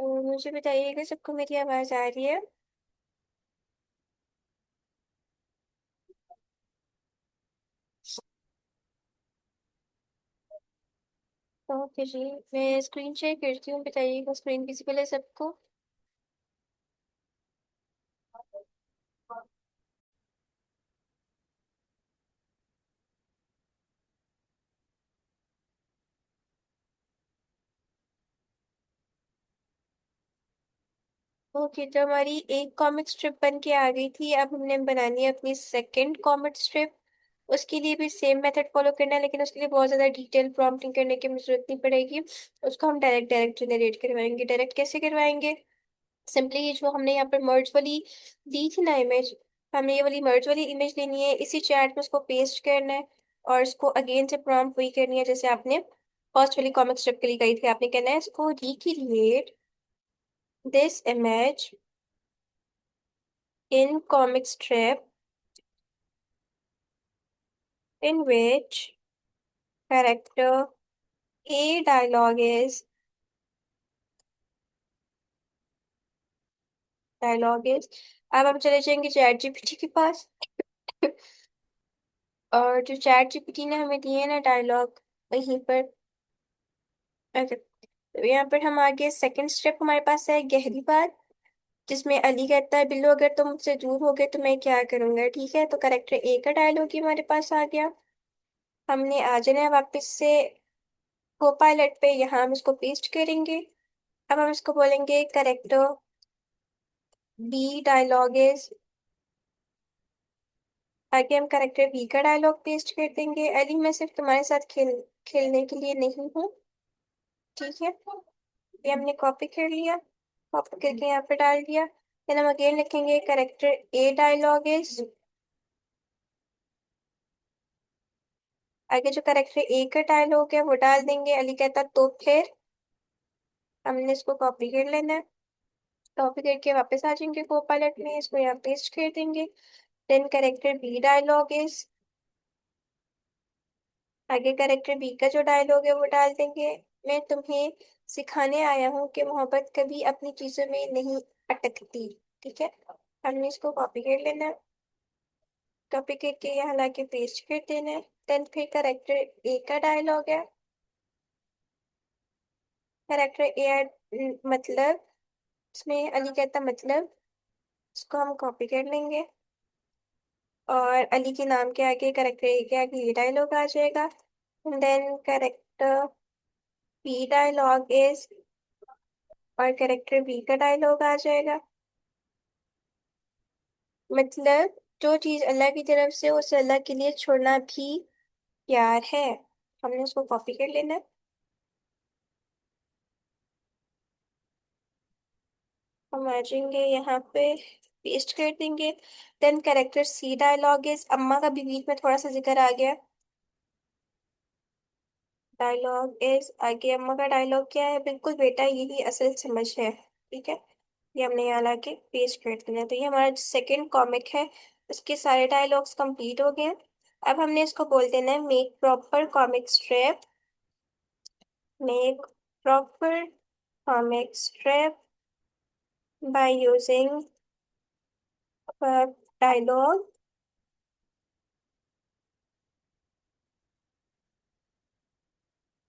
मुझे बताइएगा सबको मेरी आवाज़ आ रही है। ओके जी। मैं स्क्रीन शेयर करती हूँ, बताइएगा स्क्रीन विजिबल है सबको। ओके, तो हमारी एक कॉमिक स्ट्रिप बन के आ गई थी। अब हमने बनानी है अपनी सेकंड कॉमिक स्ट्रिप। उसके लिए भी सेम मेथड फॉलो करना है, लेकिन उसके लिए बहुत ज़्यादा डिटेल प्रॉम्प्टिंग करने की हमें जरूरत नहीं पड़ेगी। उसको हम डायरेक्ट डायरेक्ट जनरेट करवाएंगे। डायरेक्ट कैसे करवाएंगे? सिंपली ये जो हमने यहाँ पर मर्ज वाली दी थी ना इमेज, हमें ये वाली मर्ज वाली इमेज लेनी है, इसी चैट में उसको पेस्ट करना है। और इसको अगेन से प्रॉम्प्ट वही करनी है जैसे आपने फर्स्ट वाली कॉमिक स्ट्रिप के लिए करी थी। आपने कहना है इसको recreate this image in comic strip in which character A dialogue is। अब हम चले जाएंगे चैट जीपीटी के पास। और जो चैट जीपीटी ने हमें दिए ना डायलॉग, वहीं पर ओके, तो यहाँ पर हम आगे सेकंड स्टेप हमारे पास है गहरी बात, जिसमें अली कहता है बिल्लू अगर तुम मुझसे दूर हो गए तो मैं क्या करूंगा। ठीक है, तो करेक्टर ए का डायलॉग ही हमारे पास आ गया। हमने आ जाना है वापस से को पायलट पे, यहाँ हम इसको पेस्ट करेंगे। अब हम इसको बोलेंगे करेक्टर बी डायलॉग इज। आगे हम करेक्टर बी का डायलॉग पेस्ट कर देंगे। अली मैं सिर्फ तुम्हारे साथ खेलने के लिए नहीं हूँ। ठीक है, ये हमने कॉपी कर लिया। कॉपी करके यहाँ पे डाल दिया। फिर हम अगेन लिखेंगे करेक्टर ए डायलॉग इज। आगे जो करेक्टर ए का डायलॉग है वो डाल देंगे। अली कहता तो फिर। हमने इसको कॉपी कर लेना है। कॉपी करके वापस आ जाएंगे को पायलट में, इसको यहाँ पेस्ट कर देंगे। Then character B dialogue is. आगे करेक्टर बी का जो डायलॉग है वो डाल देंगे। मैं तुम्हें सिखाने आया हूँ कि मोहब्बत कभी अपनी चीजों में नहीं अटकती। ठीक है, हमने इसको कॉपी कर लेना है। कॉपी करके यहाँ लाके पेस्ट कर देना है। देन फिर करेक्टर ए का डायलॉग है। करेक्टर ए मतलब, इसमें अली कहता मतलब, इसको हम कॉपी कर लेंगे। और अली के नाम के आगे करेक्टर ए के आगे ये डायलॉग आ जाएगा। Then character B dialogue is. और करेक्टर बी का डायलॉग आ जाएगा मतलब, जो चीज अल्लाह की तरफ से उसे अल्लाह के लिए छोड़ना भी प्यार है। हमने उसको कॉपी कर लेना है। हम आ जाएंगे यहाँ पे, पेस्ट कर देंगे। Then character C dialogue is. अम्मा का भी बीच में थोड़ा सा जिक्र आ गया। डायलॉग इज आगे अम्मा का डायलॉग क्या है, बिल्कुल बेटा यही असल समझ है। ठीक है, ये हमने यहाँ लाके पेस्ट कर देना है। तो ये हमारा सेकंड कॉमिक है, उसके सारे डायलॉग्स कंप्लीट हो गए हैं। अब हमने इसको बोल देना है make proper comic strip. Make proper comic strip by using dialogue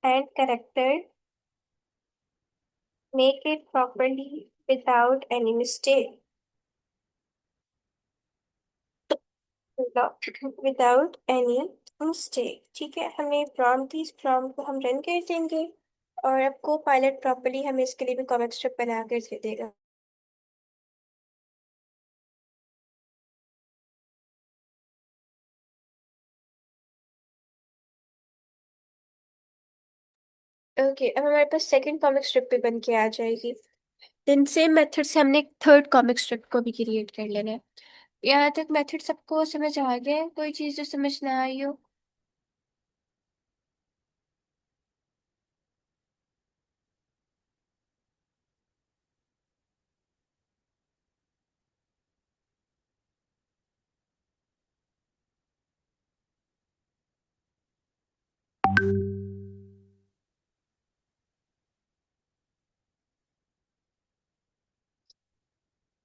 and character. Make it properly without any mistake. Without any mistake. ठीक है, हमें प्रॉम्प्ट दी, इस प्रॉम्प्ट को हम रन कर देंगे। और अब को पायलट प्रॉपरली हमें इसके लिए भी कॉमिक स्ट्रिप बना कर दे देगा। ओके, अब हमारे पास सेकंड कॉमिक स्ट्रिप भी बन के आ जाएगी। देन सेम मेथड से हमने थर्ड कॉमिक स्ट्रिप को भी क्रिएट कर लेना है। यहाँ तक मेथड सबको समझ आ गया है? कोई चीज़ जो समझ ना आई हो?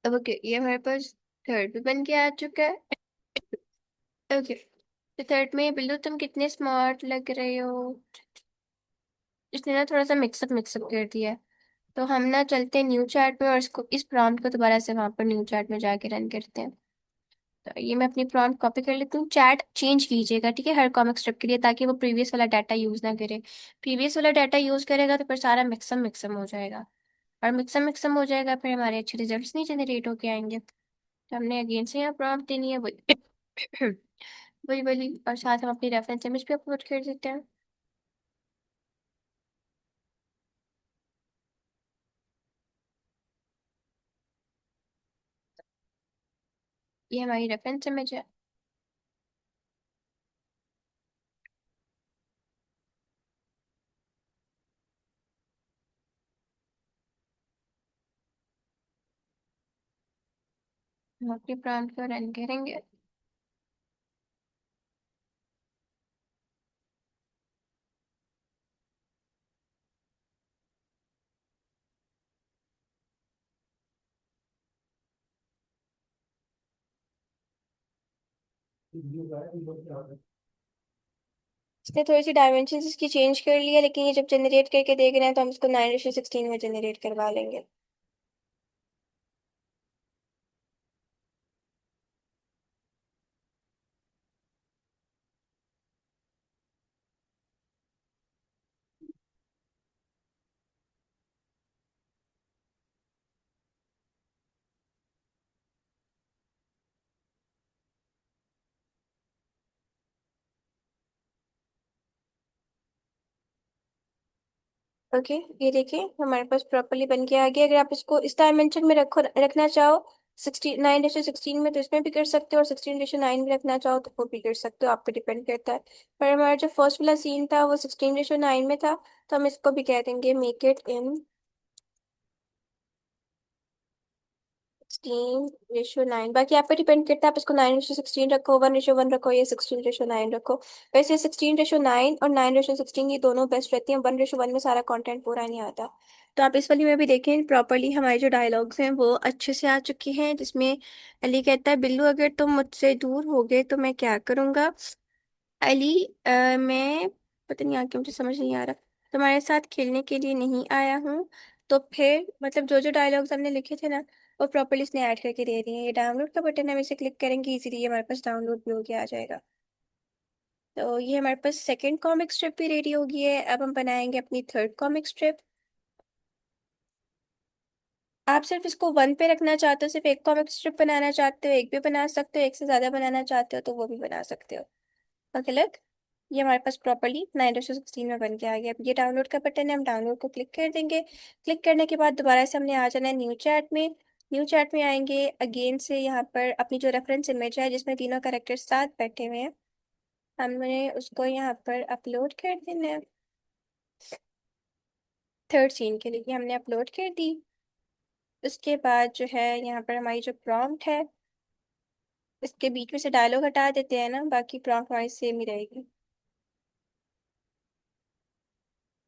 अब ओके, ये हमारे पास थर्ड भी बन के आ चुका है। ओके, तो थर्ड में बिल्लू तुम कितने स्मार्ट लग रहे हो। इसने ना थोड़ा सा मिक्सअप मिक्सअप कर दिया है। तो हम ना चलते हैं न्यू चैट में और इसको इस प्रॉम्प्ट को दोबारा से वहां पर न्यू चैट में जाके रन करते हैं। तो ये मैं अपनी प्रॉम्प्ट कॉपी कर लेती हूँ। चैट चेंज कीजिएगा ठीक है, हर कॉमिक स्ट्रिप के लिए, ताकि वो प्रीवियस वाला डाटा यूज ना करे। प्रीवियस वाला डाटा यूज करेगा तो फिर सारा मिक्सम मिक्सम हो जाएगा, और मिक्सम मिक्सम हो जाएगा फिर हमारे अच्छे रिजल्ट्स नहीं जनरेट होके आएंगे। तो हमने अगेन से यहाँ प्रॉम्प्ट देनी है वही वही वही, और साथ हम अपनी रेफरेंस इमेज भी अपलोड कर देते हैं। ये हमारी रेफरेंस इमेज है। हम अपनी प्रॉम्प्ट को रन करेंगे। इसने थोड़ी सी डायमेंशन इसकी चेंज कर लिया, लेकिन ये जब जनरेट करके देख रहे हैं तो हम इसको 9:16 में जनरेट करवा लेंगे। ओके, ये देखिए हमारे पास प्रॉपरली बन के आ गया। अगर आप इसको इस डायमेंशन में रखो रखना चाहो 9:16 में, तो इसमें भी कर सकते हो, और 16:9 में रखना चाहो तो वो भी कर सकते हो, आप पे डिपेंड करता है। पर हमारा जो फर्स्ट वाला सीन था वो 16:9 में था, तो हम इसको भी कह देंगे मेक इट इन 16:9। बाकी आप पे डिपेंड करता है, आप इसको 9:16 रखो, 1:1 रखो, या 16:9 रखो। वैसे 16:9 और 9:16 ये दोनों बेस्ट रहती हैं, 1:1 में सारा कंटेंट पूरा नहीं आता। तो आप इस वाली में भी देखें प्रॉपरली हमारे जो डायलॉग्स हैं वो अच्छे से आ चुके हैं, जिसमें अली कहता है बिल्लू अगर तुम मुझसे दूर हो गए तो मैं क्या करूंगा। अली मैं पता नहीं आगे मुझे समझ नहीं आ रहा, तुम्हारे साथ खेलने के लिए नहीं आया हूँ। तो फिर मतलब जो जो डायलॉग्स हमने लिखे थे ना, वो प्रॉपर्ली इसने ऐड करके दे दिए हैं। ये डाउनलोड का बटन है, हम इसे क्लिक करेंगे इजीली ये हमारे पास डाउनलोड भी होके आ जाएगा। तो ये हमारे पास सेकंड कॉमिक स्ट्रिप भी रेडी हो गई है। अब हम बनाएंगे अपनी थर्ड कॉमिक स्ट्रिप। आप सिर्फ इसको वन पे रखना चाहते हो, सिर्फ एक कॉमिक स्ट्रिप बनाना चाहते हो, एक भी बना सकते हो, एक से ज्यादा बनाना चाहते हो तो वो भी बना सकते हो। ओके लुक, ये हमारे पास प्रॉपर्ली 9:16 में बन के आ गया। अब ये डाउनलोड का बटन है, हम डाउनलोड को क्लिक कर देंगे। क्लिक करने के बाद दोबारा से हमने आ जाना है न्यू चैट में। न्यू चैट में आएंगे अगेन से, यहाँ पर अपनी जो रेफरेंस इमेज है जिसमें तीनों कैरेक्टर्स साथ बैठे हुए हैं, हमने उसको यहाँ पर अपलोड कर देना है। थर्ड सीन के लिए हमने अपलोड कर दी। उसके बाद जो है यहाँ पर हमारी जो प्रॉम्प्ट है, इसके बीच में से डायलॉग हटा देते हैं ना, बाकी प्रॉम्प्ट हमारी सेम ही रहेगी।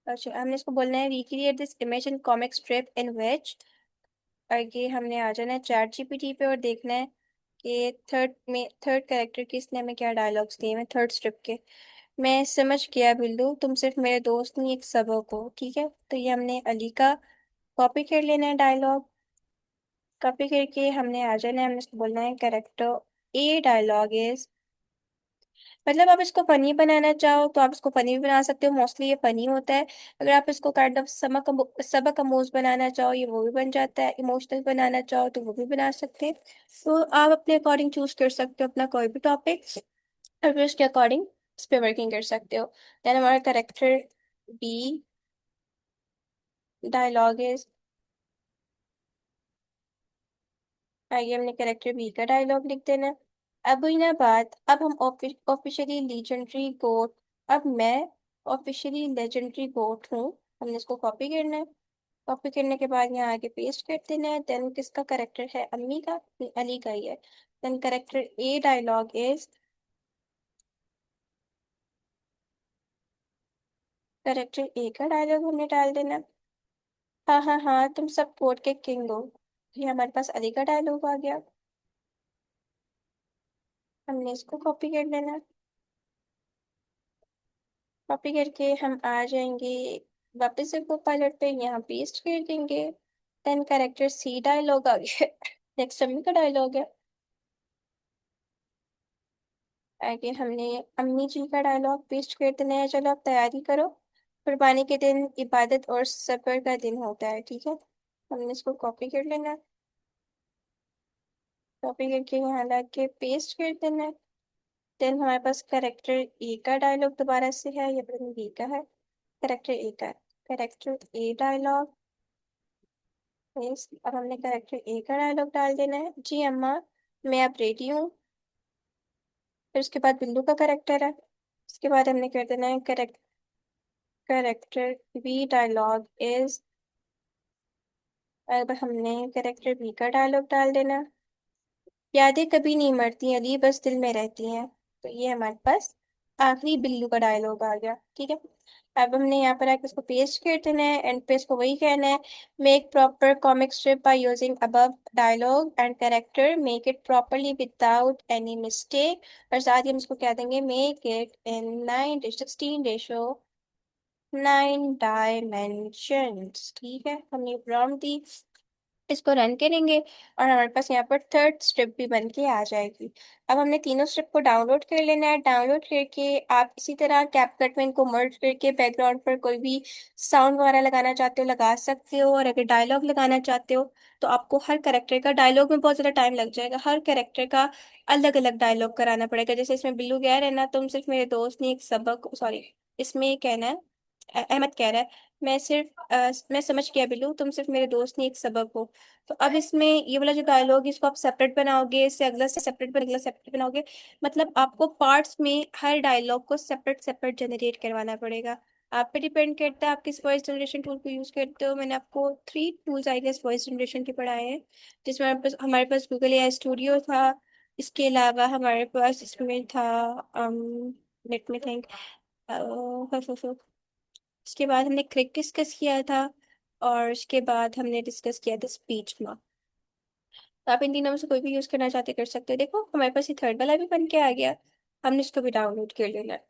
अच्छा, हमने इसको बोलना है recreate this image in comic strip in which. आगे हमने आ जाना है चैट जीपीटी पे और देखना है कि थर्ड कैरेक्टर की इसने हमें क्या डायलॉग्स दिए हैं थर्ड स्ट्रिप के। मैं समझ गया बिल्लू, तुम सिर्फ मेरे दोस्त नहीं एक सबक हो, ठीक है। तो ये हमने अली का कॉपी कर लेना है डायलॉग। कॉपी करके हमने आ जाना है, हमने इसको बोलना है कैरेक्टर ए डायलॉग इज। मतलब आप इसको फनी बनाना चाहो तो आप इसको फनी भी बना सकते हो, मोस्टली ये फनी होता है। अगर आप इसको काइंड ऑफ सबक अमोज बनाना चाहो ये वो भी बन जाता है, इमोशनल बनाना चाहो तो वो भी बना सकते हैं। तो आप अपने अकॉर्डिंग चूज कर सकते हो अपना कोई भी टॉपिक, और फिर उसके अकॉर्डिंग इस पे वर्किंग कर सकते हो। देन हमारा करेक्टर बी डायलॉग इज। आइए हमने करेक्टर बी का डायलॉग लिख देना। अब हुई ना बात, अब हम ऑफिशियली लीजेंडरी गोट। अब मैं ऑफिशियली लेजेंडरी गोट हूँ। हमने इसको कॉपी करना है। कॉपी करने के बाद यहाँ आगे पेस्ट कर देना है। देन किसका करेक्टर है, अम्मी का नहीं, अली का ही है। Then character A dialogue is. Character a का डायलॉग हमने डाल देना। हाँ हाँ हाँ, तुम सब कोर्ट के किंग हो। ये हमारे पास अली का डायलॉग आ गया। हमने इसको कॉपी कर लेना है। कॉपी करके हम आ जाएंगे वापस से पायलट पे, यहाँ पेस्ट कर देंगे। देन कैरेक्टर सी डायलॉग आ गया। नेक्स्ट अम्मी का डायलॉग है। आगे हमने अम्मी जी का डायलॉग पेस्ट कर देना है। चलो अब तैयारी करो, कुर्बानी के दिन इबादत और सब्र का दिन होता है, ठीक है। हमने इसको कॉपी कर लेना है। कॉपी करके यहाँ ला के पेस्ट कर देना है। देन हमारे पास करेक्टर ए का डायलॉग दोबारा से है, ये पता नहीं बी का है। करेक्टर ए का, करेक्टर ए डायलॉग। अब हमने करेक्टर ए का डायलॉग डाल देना है। जी अम्मा, मैं अब रेडी हूँ। फिर उसके बाद बिल्लू का करेक्टर है। उसके बाद हमने कर देना है करेक्टर बी डायलॉग इज। अब हमने करेक्टर बी का डायलॉग डाल देना। यादें कभी नहीं मरती अली, बस दिल में रहती हैं। तो ये हमारे पास आखिरी बिल्लू का डायलॉग आ गया, ठीक है। अब हमने यहाँ पर आके इसको पेस्ट कर देना है। एंड पे इसको वही कहना है, make proper comic strip by using above dialogue and character, make it properly without any mistake. और साथ ही हम इसको कह देंगे मेक इट इन 9:16:9 डायमेंशंस, ठीक है। हमने प्रॉम्प्ट दी, इसको रन करेंगे और हमारे पास यहाँ पर थर्ड स्ट्रिप भी बन के आ जाएगी। अब हमने तीनों स्ट्रिप को डाउनलोड कर लेना है। डाउनलोड करके आप इसी तरह कैपकट में इनको मर्ज करके बैकग्राउंड पर कोई भी साउंड वगैरह लगाना चाहते हो लगा सकते हो। और अगर डायलॉग लगाना चाहते हो तो आपको हर करेक्टर का, डायलॉग में बहुत ज़्यादा टाइम लग जाएगा, हर करेक्टर का अलग अलग डायलॉग कराना पड़ेगा। जैसे इसमें बिल्लू कह रहा है ना, तुम सिर्फ मेरे दोस्त ने एक सबक, सॉरी, इसमें ये कहना है, अहमद कह रहा है, मैं समझ गया बिल्लू, तुम सिर्फ मेरे दोस्त नहीं एक सबक हो। तो अब इसमें ये वाला जो डायलॉग है इसको आप सेपरेट बनाओगे, इससे अगला सेपरेट अगला सेपरेट बनाओगे। मतलब आपको पार्ट्स में हर डायलॉग को सेपरेट सेपरेट जनरेट करवाना पड़ेगा। आप पे डिपेंड करता है आप किस वॉइस जनरेशन टूल को यूज करते हो। मैंने आपको 3 tools I guess voice generation के पढ़ाए हैं, जिसमें हमारे पास गूगल एआई स्टूडियो था। इसके अलावा हमारे पास इसमें था, लेट मी थिंक, उसके बाद हमने क्रिक डिस्कस किया था। और उसके बाद हमने डिस्कस किया था स्पीच मार्क। तो आप इन तीनों में से कोई भी यूज करना चाहते कर सकते हो। देखो हमारे पास ये थर्ड वाला भी बन के आ गया। हमने इसको भी डाउनलोड कर लेना है।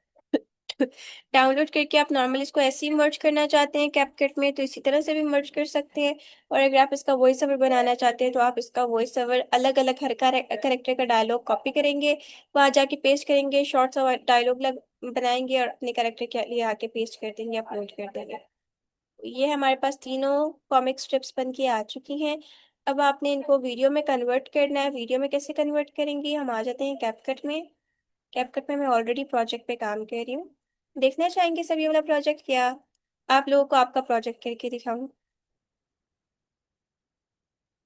डाउनलोड करके आप नॉर्मल इसको ऐसे ही मर्ज करना चाहते हैं कैपकट में तो इसी तरह से भी मर्ज कर सकते हैं। और अगर आप इसका वॉइस ओवर बनाना चाहते हैं तो आप इसका वॉइस ओवर अलग अलग हर करेक्टर का डायलॉग कॉपी करेंगे, वहां जाके पेस्ट करेंगे, शॉर्ट्स और डायलॉग बनाएंगे और अपने करेक्टर के लिए आके पेस्ट कर देंगे, अपलोड कर देंगे। ये हमारे पास तीनों कॉमिक स्ट्रिप्स बन के आ चुकी हैं। अब आपने इनको वीडियो में कन्वर्ट करना है। वीडियो में कैसे कन्वर्ट करेंगे, हम आ जाते हैं कैपकट में। कैपकट में मैं ऑलरेडी प्रोजेक्ट पे काम कर रही हूँ। देखना चाहेंगे सभी वाला प्रोजेक्ट, या आप लोगों को आपका प्रोजेक्ट करके दिखाऊं?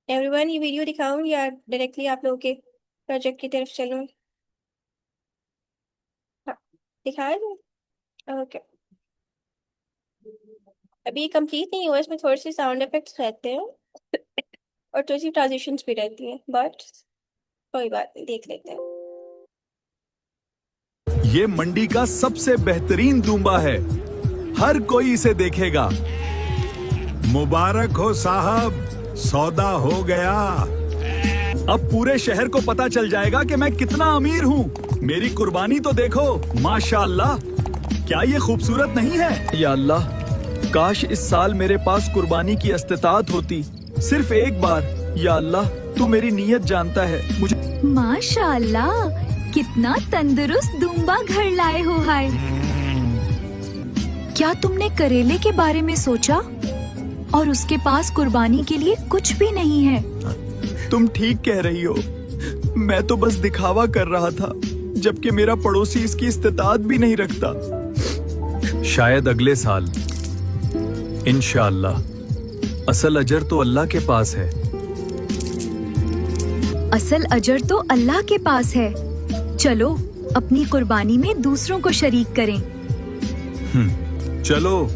एवरीवन ये वीडियो दिखाऊं या डायरेक्टली आप लोगों के प्रोजेक्ट की तरफ चलूं? हाँ, दिखाया जाए। ओके, अभी कंप्लीट नहीं हुआ, इसमें थोड़े से साउंड इफेक्ट्स रहते हैं और थोड़ी सी ट्रांजिशंस भी रहती हैं, बट कोई बात नहीं, देख लेते हैं। ये मंडी का सबसे बेहतरीन दूंबा है, हर कोई इसे देखेगा। मुबारक हो साहब, सौदा हो गया। अब पूरे शहर को पता चल जाएगा कि मैं कितना अमीर हूँ। मेरी कुर्बानी तो देखो, माशाअल्लाह, क्या ये खूबसूरत नहीं है? या अल्लाह, काश इस साल मेरे पास कुर्बानी की इस्तेताअत होती, सिर्फ एक बार। या अल्लाह, तू मेरी नीयत जानता है, मुझे। माशाअल्लाह, कितना तंदुरुस्त दूंबा घर लाए हो। हाय, क्या तुमने करेले के बारे में सोचा? और उसके पास कुर्बानी के लिए कुछ भी नहीं है। तुम ठीक कह रही हो, मैं तो बस दिखावा कर रहा था, जबकि मेरा पड़ोसी इसकी इस्तेताअत भी नहीं रखता। शायद अगले साल, इंशाअल्लाह। असल अजर तो अल्लाह के पास है। असल अजर तो अल्लाह के पास है। चलो अपनी कुर्बानी में दूसरों को शरीक करें। चलो,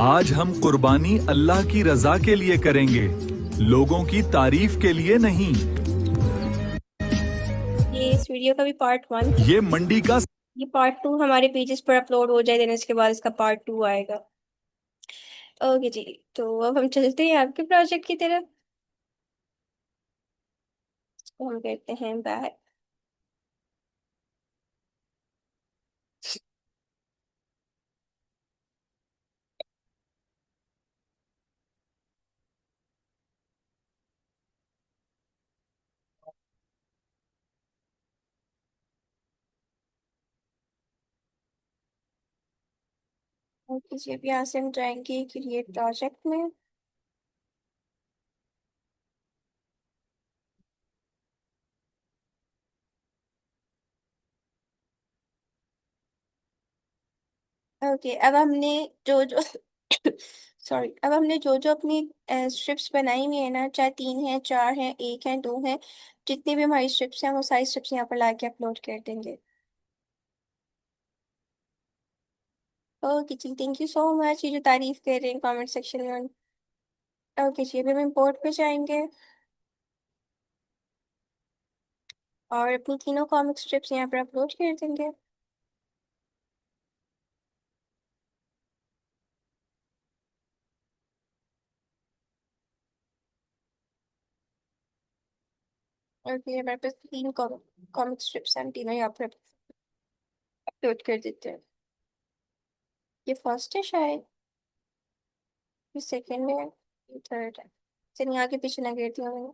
आज हम कुर्बानी अल्लाह की रजा के लिए करेंगे, लोगों की तारीफ के लिए नहीं। ये इस वीडियो का भी पार्ट 1, ये मंडी का, ये पार्ट 2 हमारे पेजेस पर अपलोड हो जाए, देन इसके बाद इसका पार्ट 2 आएगा। ओके जी, तो अब हम चलते हैं आपके प्रोजेक्ट की तरफ। तो हम करते हैं बैक। और किसी भी यहाँ से हम जाएंगे क्रिएट प्रोजेक्ट में। ओके, अब हमने जो जो सॉरी, अब हमने जो जो अपनी स्ट्रिप्स बनाई हुई है ना, चाहे 3 है, 4 है, 1 है, 2 है, जितनी भी हमारी स्ट्रिप्स हैं वो सारी स्ट्रिप्स यहाँ पर ला के अपलोड कर देंगे। ओके जी, थैंक यू सो मच, ये जो तारीफ कर रहे हैं कमेंट सेक्शन में। ओके जी, अभी हम इम्पोर्ट पे जाएंगे और अपनी तीनों कॉमिक स्ट्रिप्स यहाँ पर अपलोड कर देंगे। ओके, हमारे पास 3 कॉमिक स्ट्रिप्स हैं, हम तीनों यहाँ पर अपलोड कर देते हैं। ये फर्स्ट है शायद, ये सेकंड है, ये थर्ड है। चलिए यहाँ के पीछे ना गिरती हूँ मैंने।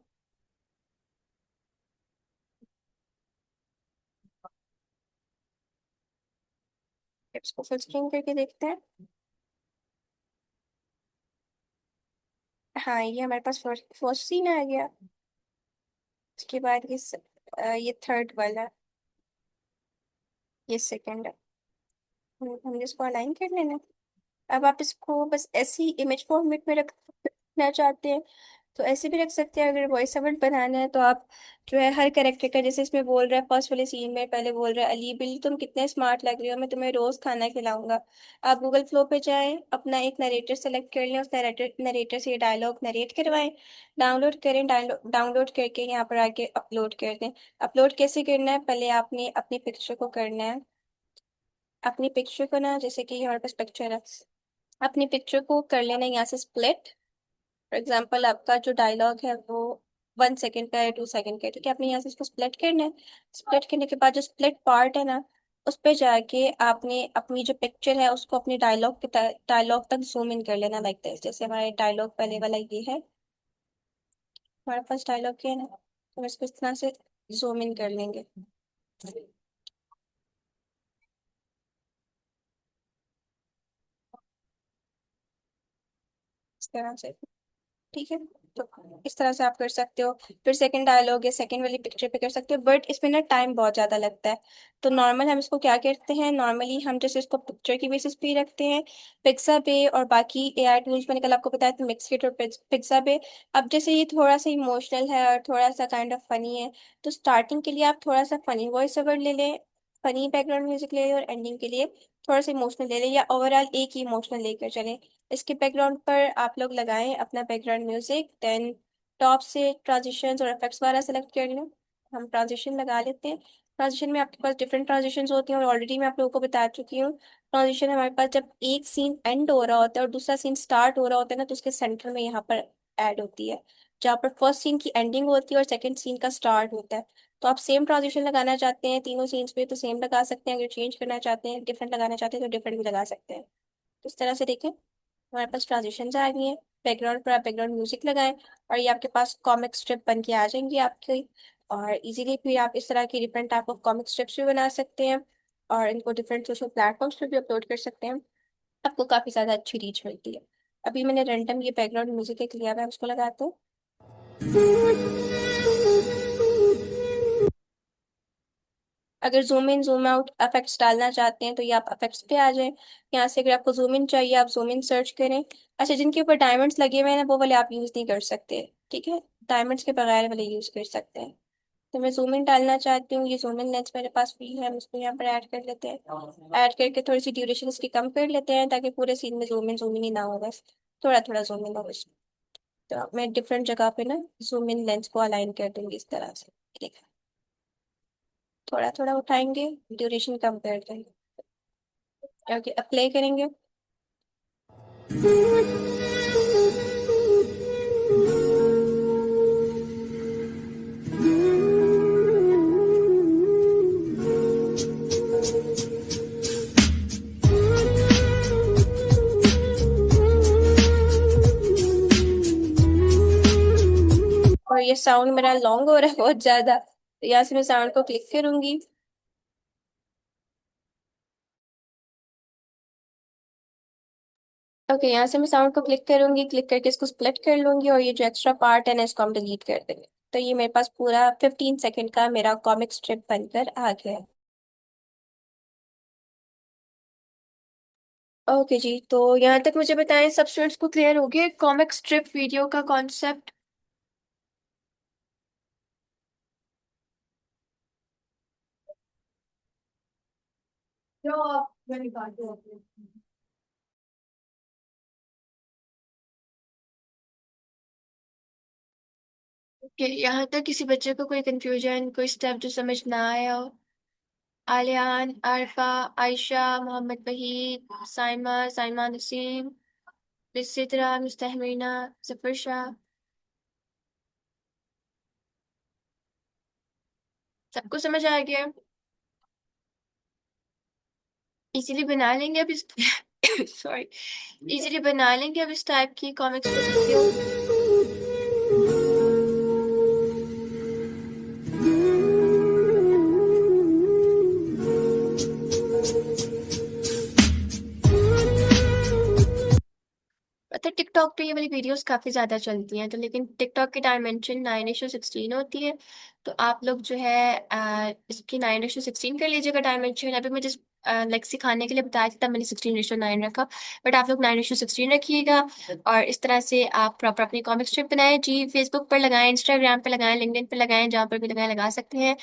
इसको फुल स्क्रीन करके देखते हैं। हाँ, ये हमारे पास फर्स्ट फर्स्ट सीन आ गया। उसके बाद ये थर्ड वाला, ये सेकंड है। हमने इसको अलाइन कर लेना। अब आप इसको बस ऐसी इमेज फॉर्मेट में रखना चाहते हैं तो ऐसे भी रख सकते हैं। अगर वॉइस ओवर बनाना है तो आप जो है हर कैरेक्टर का, जैसे इसमें बोल रहा है फर्स्ट वाले सीन में, पहले बोल रहा है अली बिल्ली तुम कितने स्मार्ट लग रही हो, मैं तुम्हें रोज खाना खिलाऊंगा। आप गूगल फ्लो पे जाएं, अपना एक नरेटर सेलेक्ट कर लें, उस नरेटर से ये डायलॉग नरेट करवाएं, डाउनलोड करें, डाउनलोड करके यहाँ पर आके अपलोड कर दें। अपलोड कैसे करना है, पहले आपने अपनी पिक्चर को करना है। अपनी पिक्चर को ना, जैसे कि हमारे पास पिक्चर है, अपनी पिक्चर को कर लेना है यहाँ से स्प्लिट। फॉर एग्जाम्पल आपका जो डायलॉग है वो 1 सेकेंड का है, 2 सेकेंड का है, ठीक है, आपने यहाँ से इसको स्प्लिट करना है। स्प्लिट करने के बाद जो स्प्लिट पार्ट है ना, उस पे जाके आपने अपनी जो पिक्चर है उसको अपने डायलॉग तक जूम इन कर लेना, लाइक दिस। जैसे हमारे डायलॉग पहले वाला ये है, हमारे पास डायलॉग ये है ना, तो हम इसको इस तरह से जूम इन कर लेंगे, इस तरह से। ठीक है, तो इस तरह से आप कर सकते हो। फिर सेकंड डायलॉग या सेकंड वाली पिक्चर पे कर सकते हो, बट इसमें ना टाइम बहुत ज्यादा लगता है। तो नॉर्मल हम इसको क्या करते हैं, नॉर्मली हम जैसे इसको पिक्चर की बेसिस पे ही रखते हैं, पिक्साबे और बाकी एआई टूल्स मैंने कल आपको बताया था, मिक्सकिट और पिक्साबे। अब जैसे ये थोड़ा सा इमोशनल है और थोड़ा सा काइंड ऑफ फनी है, तो स्टार्टिंग के लिए आप थोड़ा सा फनी वॉइस ओवर ले लें, फनी बैकग्राउंड म्यूजिक ले लें, और एंडिंग के लिए थोड़ा सा इमोशनल ले लें, या ओवरऑल एक ही इमोशनल लेकर चलें। इसके बैकग्राउंड पर आप लोग लगाएं अपना बैकग्राउंड म्यूजिक, देन टॉप से ट्रांजिशंस और इफेक्ट्स वाला सेलेक्ट कर लें। हम ट्रांजिशन लगा लेते हैं। ट्रांजिशन में आपके पास डिफरेंट ट्रांजिशंस होती हैं, और ऑलरेडी मैं आप लोगों को बता चुकी हूँ। ट्रांजिशन हमारे पास जब एक सीन एंड हो रहा होता है और दूसरा सीन स्टार्ट हो रहा होता है ना, तो उसके सेंटर में यहाँ पर ऐड होती है, जहाँ पर फर्स्ट सीन की एंडिंग होती है और सेकंड सीन का स्टार्ट होता है। तो आप सेम ट्रांजिशन लगाना चाहते हैं तीनों सीन्स पे तो सेम लगा सकते हैं, अगर चेंज करना चाहते हैं, डिफरेंट लगाना चाहते हैं तो डिफरेंट भी लगा सकते हैं। तो इस तरह से देखें, हमारे पास ट्रांजिशंस आ गई हैं। बैकग्राउंड पर आप बैकग्राउंड म्यूजिक लगाएं और ये आपके पास कॉमिक स्ट्रिप बन के आ जाएंगी आपकी। और इजीली फिर आप इस तरह की different type of comic strips भी बना सकते हैं और इनको डिफरेंट सोशल प्लेटफॉर्म्स पर भी अपलोड कर सकते हैं। आपको काफ़ी ज़्यादा अच्छी रीच मिलती है। अभी मैंने रैंडम ये बैकग्राउंड म्यूजिक एक लिया हुआ है, उसको लगाते हैं। अगर zoom in zoom out effects डालना चाहते हैं तो ये आप इफेक्ट्स पे आ जाएं। यहाँ से अगर आपको जूम इन चाहिए आप जूम इन सर्च करें। अच्छा, जिनके ऊपर डायमंड्स लगे हुए हैं ना, वो वाले आप यूज़ नहीं कर सकते, ठीक है, डायमंड्स के बगैर वाले यूज़ कर सकते हैं। तो मैं जूम इन डालना चाहती हूँ, ये जूम इन लेंस मेरे पास फ्री है, हम इसको यहाँ पर ऐड कर लेते हैं। ऐड करके थोड़ी सी ड्यूरेशन इसकी कम कर लेते हैं, ताकि पूरे सीन में जूम इन ही ना हो, बस थोड़ा थोड़ा जूम इन हो बस। तो मैं डिफरेंट जगह पे ना जूम इन लेंस को अलाइन कर दूंगी इस तरह से, ठीक है, थोड़ा थोड़ा उठाएंगे, ड्यूरेशन कम कर देंगे। ओके, अप्लाई करेंगे। और ये साउंड मेरा लॉन्ग हो रहा है बहुत ज्यादा, तो यहाँ से मैं साउंड को क्लिक करूंगी। ओके, यहाँ से मैं साउंड को क्लिक करूंगी, क्लिक करके इसको स्प्लिट कर लूंगी और ये जो एक्स्ट्रा पार्ट है ना इसको हम डिलीट कर देंगे। तो ये मेरे पास पूरा 15 सेकेंड का मेरा कॉमिक स्ट्रिप बनकर आ गया है। ओके जी, तो यहाँ तक मुझे बताएं सब स्टूडेंट्स को क्लियर हो गया कॉमिक स्ट्रिप वीडियो का कॉन्सेप्ट? ओके, यहाँ तक किसी बच्चे को कोई कंफ्यूजन, कोई स्टेप जो समझ ना आया हो? आलियान, आरफा, आयशा, मोहम्मद वहीद, साइमा, साइमा नसीम, बिसित्रा, मुस्तहमीना, जफर शाह, सबको समझ आ गया? इजीली बना लेंगे अब इस सॉरी, इजीली बना लेंगे अब इस टाइप की कॉमिक स्ट्रिप वीडियो। पता है टिकटॉक पे ये वाली वीडियोस काफी ज्यादा चलती हैं, तो लेकिन टिकटॉक की डायमेंशन 9:16 होती है। तो आप लोग जो है इसकी 9:16 कर लीजिएगा डायमेंशन। अभी मैं जिस लाइक सिखाने के लिए बताया था तब मैंने 16:9 रखा, बट आप लोग 9:16 रखिएगा। और इस तरह से आप प्रॉपर अपनी कॉमिक स्ट्रिप बनाएं जी। फेसबुक पर लगाएं, इंस्टाग्राम पे लगाएं, लिंक्डइन पे लगाएं, जहाँ पर भी लगाएं लगा सकते हैं।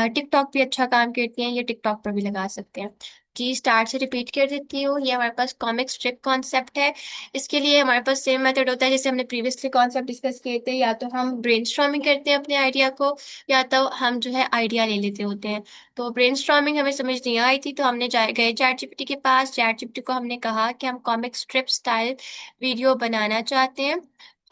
टिकटॉक भी अच्छा काम करती हैं, ये टिकटॉक पर भी लगा सकते हैं जी। स्टार्ट से रिपीट कर देती हूँ, ये हमारे पास कॉमिक स्ट्रिप कॉन्सेप्ट है। इसके लिए हमारे पास सेम मेथड होता है जैसे हमने प्रीवियसली कॉन्सेप्ट डिस्कस किए थे। या तो हम ब्रेनस्टॉर्मिंग करते हैं अपने आइडिया को, या तो हम जो है आइडिया ले लेते होते हैं। तो ब्रेनस्टॉर्मिंग हमें समझ नहीं आई थी, तो हमने गए चैट जीपीटी के पास। चैट जीपीटी को हमने कहा कि हम कॉमिक स्ट्रिप स्टाइल वीडियो बनाना चाहते हैं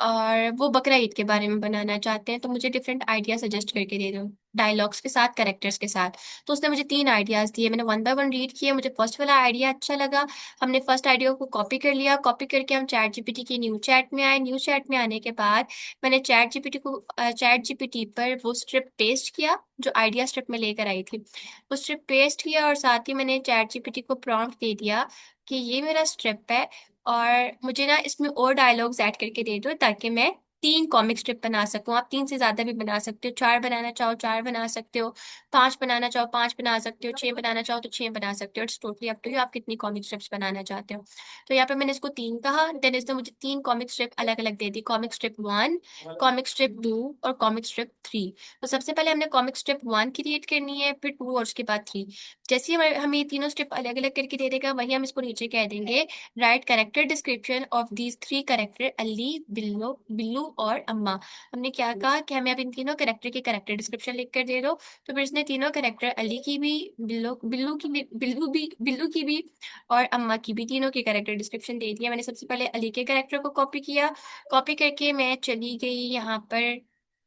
और वो बकरा ईद के बारे में बनाना चाहते हैं, तो मुझे डिफरेंट आइडिया सजेस्ट करके दे दो, डायलॉग्स के साथ, कैरेक्टर्स के साथ। तो उसने मुझे 3 आइडियाज दिए, मैंने वन बाय वन रीड किए। मुझे फर्स्ट वाला आइडिया अच्छा लगा, हमने फर्स्ट आइडिया को कॉपी कर लिया। कॉपी करके हम चैट जीपीटी की न्यू चैट में आए। न्यू चैट में आने के बाद मैंने चैट जीपीटी पर वो स्ट्रिप पेस्ट किया जो आइडिया स्ट्रिप में लेकर आई थी। वो स्ट्रिप पेस्ट किया और साथ ही मैंने चैट जीपीटी को प्रॉम्प्ट दे दिया कि ये मेरा स्ट्रिप है और मुझे ना इसमें और डायलॉग्स ऐड करके दे दो ताकि मैं 3 कॉमिक स्ट्रिप बना सकूं। आप 3 से ज्यादा भी बना सकते हो, 4 बनाना चाहो 4 बना सकते हो, 5 बनाना चाहो 5 बना सकते हो, 6 बनाना चाहो तो 6 बना सकते हो। It's totally up to you, आप कितनी कॉमिक स्ट्रिप्स बनाना चाहते हो। तो यहाँ पे मैंने इसको 3 कहा, देन इसने मुझे 3 कॉमिक स्ट्रिप अलग अलग दे दी, कॉमिक स्ट्रिप 1, कॉमिक स्ट्रिप 2 और कॉमिक स्ट्रिप 3। तो सबसे पहले हमने कॉमिक स्ट्रिप 1 क्रिएट करनी है, फिर 2 और उसके बाद 3। जैसे ही हमें ये तीनों स्ट्रिप अलग अलग करके दे देगा, वही हम इसको नीचे कह देंगे right character description of these 3 character, Ali, Billu Billu और अम्मा। हमने क्या कहा कि हमें अब इन तीनों कैरेक्टर की कैरेक्टर डिस्क्रिप्शन लिख कर दे दो। तो फिर इसने तीनों कैरेक्टर, अली की भी, बिल्लू की भी और अम्मा की भी, तीनों की कैरेक्टर डिस्क्रिप्शन दे दिया। मैंने सबसे पहले अली के कैरेक्टर को कॉपी किया। कॉपी करके मैं चली गई यहाँ पर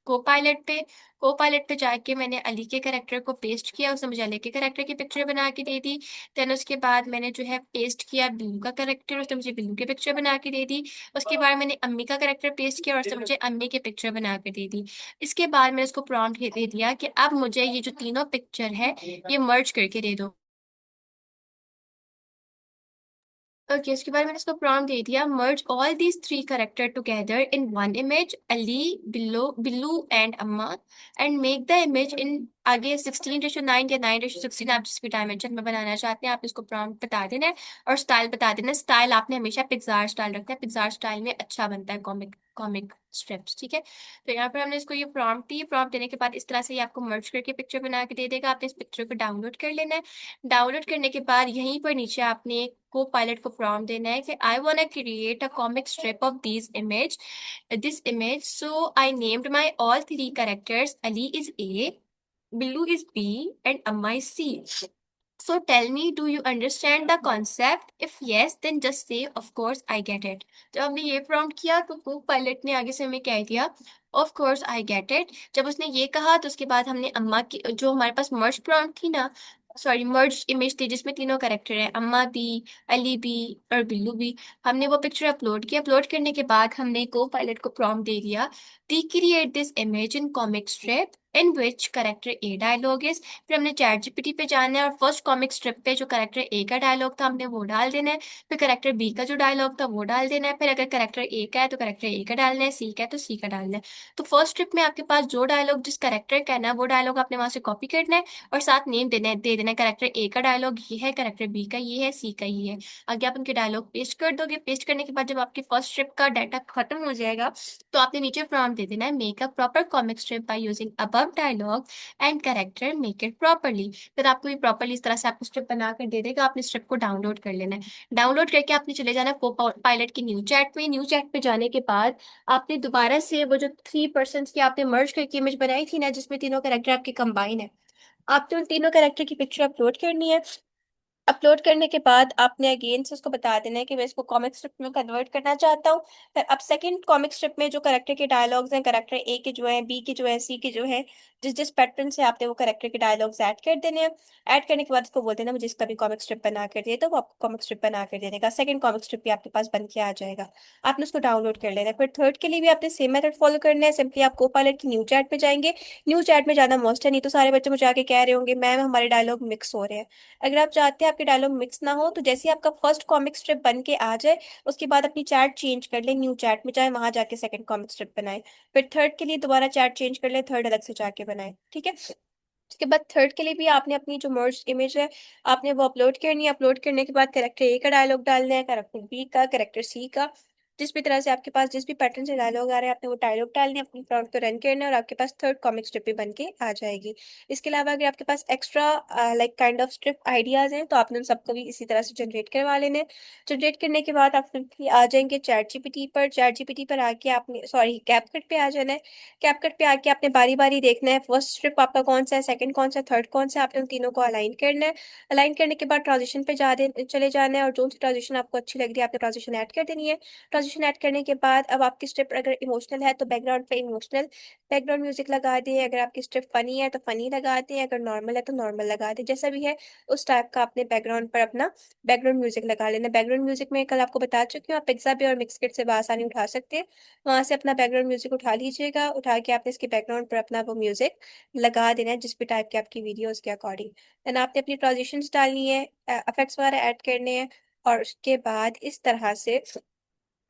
को पायलट पे। को पायलट पे जाके मैंने अली के कैरेक्टर को पेस्ट किया, उसने मुझे अली के कैरेक्टर की पिक्चर बना के दे दी। देन उसके बाद मैंने जो है पेस्ट किया बिल्लू का कैरेक्टर, उसने मुझे बिल्लू की पिक्चर बना के दे दी। उसके बाद मैंने अम्मी का कैरेक्टर पेस्ट किया और उसने मुझे अम्मी की पिक्चर बना के दे दी। इसके बाद मैंने उसको प्रॉम्प्ट दे दिया कि अब मुझे ये जो तीनों पिक्चर है ये मर्ज करके दे दो। ओके, उसके बाद मैंने इसको प्रॉम्प्ट दे दिया, merge all these 3 character together in one image, Ali, Billu and Amma, and make the image in आगे 16:9 या 9:16, आप जिसकी डायमेंशन में बनाना चाहते हैं आप इसको प्रॉम्प्ट बता देना है और स्टाइल बता देना है। स्टाइल आपने हमेशा पिक्सार स्टाइल रखना है, पिक्सार स्टाइल में अच्छा बनता है कॉमिक कॉमिक स्ट्रिप्स, ठीक है। तो यहाँ पर हमने इसको ये प्रॉम्प्ट दी, प्रॉम्प्ट देने के बाद इस तरह से ये आपको मर्ज करके पिक्चर बना के दे देगा। आपने इस पिक्चर को डाउनलोड कर लेना है। डाउनलोड करने के बाद यहीं पर नीचे आपने को पायलट को प्रॉम्प्ट देना है कि I want to create a comic strip of this image, so I named my all 3 characters, Ali is A, Billu is B, and Amma is C. So tell me, do you understand the concept? If yes, then just say, of course, I get it. जब हमने ये prompt किया तो cook pilot ने आगे से हमें कह दिया, of course, I get it. जब उसने ये कहा तो उसके बाद हमने अम्मा की जो हमारे पास मर्ज प्रॉम्प्ट थी ना, सॉरी मर्ज इमेज थी जिसमें तीनों कैरेक्टर हैं, अम्मा भी, अली भी और बिल्लू भी। हमने वो पिक्चर अपलोड की। अपलोड करने के बाद हमने को पायलट को प्रॉम्प्ट दे दिया, recreate this image in comic strip in which character A dialogue is. फिर हमने चैट जीपीटी पे जाना है और फर्स्ट कॉमिक स्ट्रिप पे जो करेक्टर ए का डायलॉग था हमने वो डाल देना है। फिर करेक्टर बी का जो डायलॉग था वो डाल देना है। फिर अगर करेक्टर ए का है तो करेक्टर ए का डालना है, सी का है तो सी का डालना है। तो फर्स्ट स्ट्रिप में आपके पास जो डायलॉग जिस करेक्टर का है ना वो डायलॉग आपने वहां से कॉपी करना है और साथ नेम दे देना, करेक्टर ए का डायलॉग ये है, करेक्टर बी का ये है, सी का ये है। आगे आप उनके डायलॉग पेस्ट कर दोगे। पेस्ट करने के बाद जब आपकी फर्स्ट स्ट्रिप का डाटा खत्म हो जाएगा तो आपने नीचे प्रॉम्प्ट दे देना है, make a proper comic strip by using above dialogue and character make it properly. फिर आपको ये प्रॉपरली इस तरह से आपको स्ट्रिप बना कर दे देगा। आपने स्ट्रिप को डाउनलोड कर लेना है। डाउनलोड करके आपने चले जाना को पायलट की न्यू चैट में। न्यू चैट पे जाने के बाद आपने दोबारा से वो जो 3 पर्सन की आपने मर्ज करके इमेज बनाई थी ना जिसमें तीनों कैरेक्टर आपके कंबाइन है, आपने उन तीनों कैरेक्टर की पिक्चर अपलोड करनी है। अपलोड करने के बाद आपने अगेन से उसको बता देना है कि मैं इसको कॉमिक स्ट्रिप में कन्वर्ट करना चाहता हूँ। फिर अब सेकंड कॉमिक स्ट्रिप में जो करेक्टर के डायलॉग्स हैं, करेक्टर ए के जो है, बी के जो है, सी के जो है, जिस जिस पैटर्न से आपने वो करेक्टर के डायलॉग्स ऐड कर देने हैं। ऐड करने के बाद उसको बोल देना मुझे इसका भी कॉमिक स्ट्रिप बना कर दिए, तो वो आपको कॉमिक स्ट्रिप बना कर दे देगा। सेकंड कॉमिक स्ट्रिप भी आपके पास बन के आ जाएगा। आपने उसको डाउनलोड कर लेना है। फिर थर्ड के लिए भी आपने सेम मेथड फॉलो करना है। सिंपली आप को पायलट की न्यू चैट में जाएंगे। न्यू चैट में जाना मस्ट है, नहीं तो सारे बच्चे मुझे आके कह रहे होंगे मैम हमारे डायलॉग मिक्स हो रहे हैं। अगर आप चाहते हैं आपके डायलॉग मिक्स ना हो तो जैसे ही आपका फर्स्ट कॉमिक स्ट्रिप बन के आ जाए उसके बाद अपनी चैट चेंज कर ले, न्यू चैट में जाए, वहां जाके सेकंड कॉमिक स्ट्रिप बनाए। फिर थर्ड के लिए दोबारा चैट चेंज कर ले, थर्ड अलग से जाके बनाए, ठीक है। उसके बाद थर्ड के लिए भी आपने अपनी जो मर्ज इमेज है आपने वो अपलोड करनी है। अपलोड करने के बाद करेक्टर ए का डायलॉग डालना है, करेक्टर बी का, करेक्टर सी का, जिस भी तरह से आपके पास जिस भी पैटर्न से डायलॉग आ रहे हैं आपने वो डायलॉग डालने हैं, अपनी प्रॉम्प्ट को रन करना है और आपके पास थर्ड कॉमिक स्ट्रिप भी बन के आ जाएगी। इसके अलावा अगर आपके पास extra like kind of strip ideas हैं तो आपने उन सबको भी इसी तरह से जनरेट करवा लेने हैं। जनरेट करने के बाद आप सिंपली आ जाएंगे चैट जीपीटी पर। चैट जीपीटी पर आके आपने सॉरी कैपकट पे आ जाना है। कैपकट पे आके आपने बारी बारी देखना है फर्स्ट स्ट्रिप आपका कौन सा है, सेकंड कौन सा है, थर्ड कौन सा है। आपने उन तीनों को अलाइन करना है। अलाइन करने के बाद ट्रांजिशन पे चले जाना है और जो सी ट्रांजिशन आपको अच्छी लग रही है आपने ट्रांजिशन ऐड कर देनी है। ट्रांजिशन ऐड करने के बाद अब आपकी स्ट्रिप अगर इमोशनल है तो बैकग्राउंड पे इमोशनल बैकग्राउंड म्यूजिक लगा दे। अगर आपकी स्ट्रिप फनी है तो फनी लगा दे, अगर नॉर्मल है तो नॉर्मल लगा दे, जैसा भी है उस टाइप का आपने बैकग्राउंड पर अपना बैकग्राउंड म्यूजिक लगा लेना। बैकग्राउंड म्यूजिक में कल आपको बता चुकी हूँ आप पिक्सा भी और मिक्सकिट से आसानी उठा सकते हैं। वहां से अपना बैकग्राउंड म्यूजिक उठा लीजिएगा। उठा के आपने इसके बैकग्राउंड पर अपना वो म्यूजिक लगा देना है जिस भी टाइप की आपकी वीडियोस के अकॉर्डिंग। देन आपने अपनी ट्रांजिशंस डालनी है, इफेक्ट्स वगैरह ऐड करने हैं और उसके बाद इस तरह से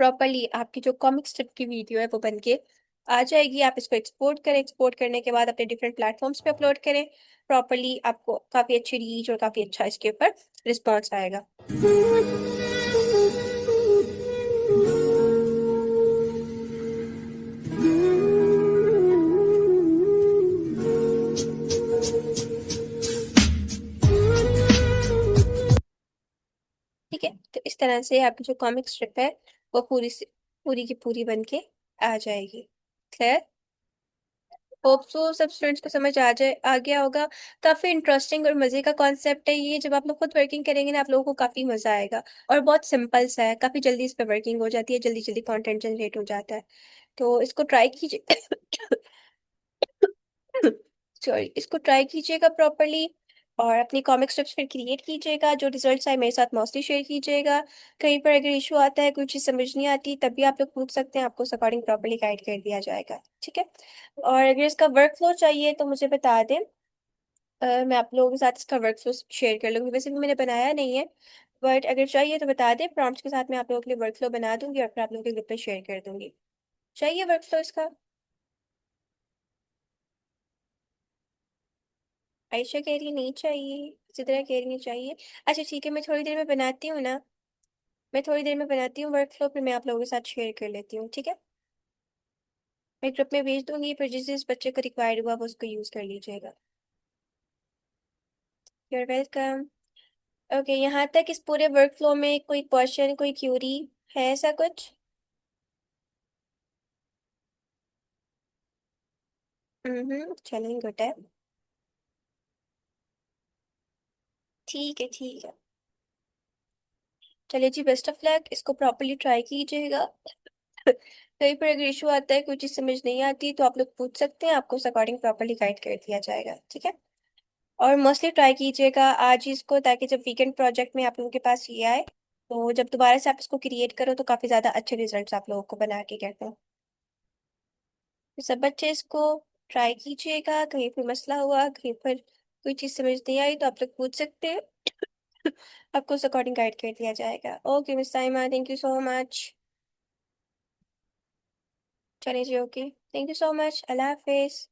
प्रॉपरली आपकी जो कॉमिक स्ट्रिप की वीडियो है वो बन के आ जाएगी। आप इसको एक्सपोर्ट करें। एक्सपोर्ट करने के बाद अपने डिफरेंट प्लेटफॉर्म्स पे अपलोड करें। प्रॉपरली आपको काफी अच्छी रीच और काफी अच्छा इसके ऊपर रिस्पॉन्स आएगा। ठीक है, तो इस तरह से आपकी जो कॉमिक स्ट्रिप है वो पूरी की पूरी बन के आ जाएगी। क्लियर? होप सो सब स्टूडेंट्स को समझ आ गया होगा। काफी इंटरेस्टिंग और मजे का कॉन्सेप्ट है ये। जब आप लोग खुद वर्किंग करेंगे ना आप लोगों को काफी मजा आएगा। और बहुत सिंपल सा है, काफी जल्दी इस पे वर्किंग हो जाती है, जल्दी जल्दी कंटेंट जनरेट हो जाता है। तो इसको ट्राई कीजिए। सॉरी, इसको ट्राई कीजिएगा प्रॉपरली और अपनी कॉमिक स्ट्रिप्स फिर क्रिएट कीजिएगा। जो रिजल्ट्स आए मेरे साथ मोस्टली शेयर कीजिएगा। कहीं पर अगर इशू आता है, कोई चीज़ समझ नहीं आती, तब भी आप लोग पूछ सकते हैं, आपको उस अकॉर्डिंग प्रॉपरली गाइड कर दिया जाएगा, ठीक है। और अगर इसका वर्क फ्लो चाहिए तो मुझे बता दें। मैं आप लोगों के साथ इसका वर्क फ्लो शेयर कर लूँगी। वैसे भी मैंने बनाया नहीं है, बट अगर चाहिए तो बता दें। प्रॉम्प्ट्स के साथ मैं आप लोगों के लिए वर्क फ्लो बना दूंगी और फिर आप लोगों के ग्रुप पे शेयर कर दूंगी। चाहिए वर्क फ्लो इसका? आयशा कह रही नहीं चाहिए, इसी तरह कह रही नहीं चाहिए। अच्छा ठीक है, मैं थोड़ी देर में बनाती हूँ ना। मैं थोड़ी देर में बनाती हूँ वर्क फ्लो, फिर मैं आप लोगों के साथ शेयर कर लेती हूँ, ठीक है। मैं ग्रुप में भेज दूंगी, फिर जिस जिस बच्चे को रिक्वायर्ड हुआ वो उसको यूज कर लीजिएगा। Your welcome. ओके, यहाँ तक इस पूरे वर्क फ्लो में कोई क्वेश्चन, कोई क्यूरी है ऐसा कुछ? चलें, गुड है। ठीक है ठीक है। चलिए जी, बेस्ट ऑफ लक। इसको प्रॉपरली ट्राई कीजिएगा। कहीं पर अगर इशू आता है, कोई चीज़ समझ नहीं आती तो आप लोग पूछ सकते हैं, आपको उस अकॉर्डिंग प्रॉपरली गाइड कर दिया जाएगा, ठीक है। और मोस्टली ट्राई कीजिएगा आज ही इसको, ताकि जब वीकेंड प्रोजेक्ट में आप लोगों के पास ये आए तो जब दोबारा से आप इसको क्रिएट करो तो काफ़ी ज़्यादा अच्छे रिजल्ट्स आप लोगों को बना के कहते हैं। तो सब बच्चे इसको ट्राई कीजिएगा। कहीं कोई मसला हुआ, कहीं पर कोई चीज़ समझ नहीं आई तो आप लोग पूछ सकते हैं। आपको उस अकॉर्डिंग गाइड कर दिया जाएगा। Okay Miss Saima, thank you so much. चलिए जी, okay, thank you so much, अल्लाह हाफिज।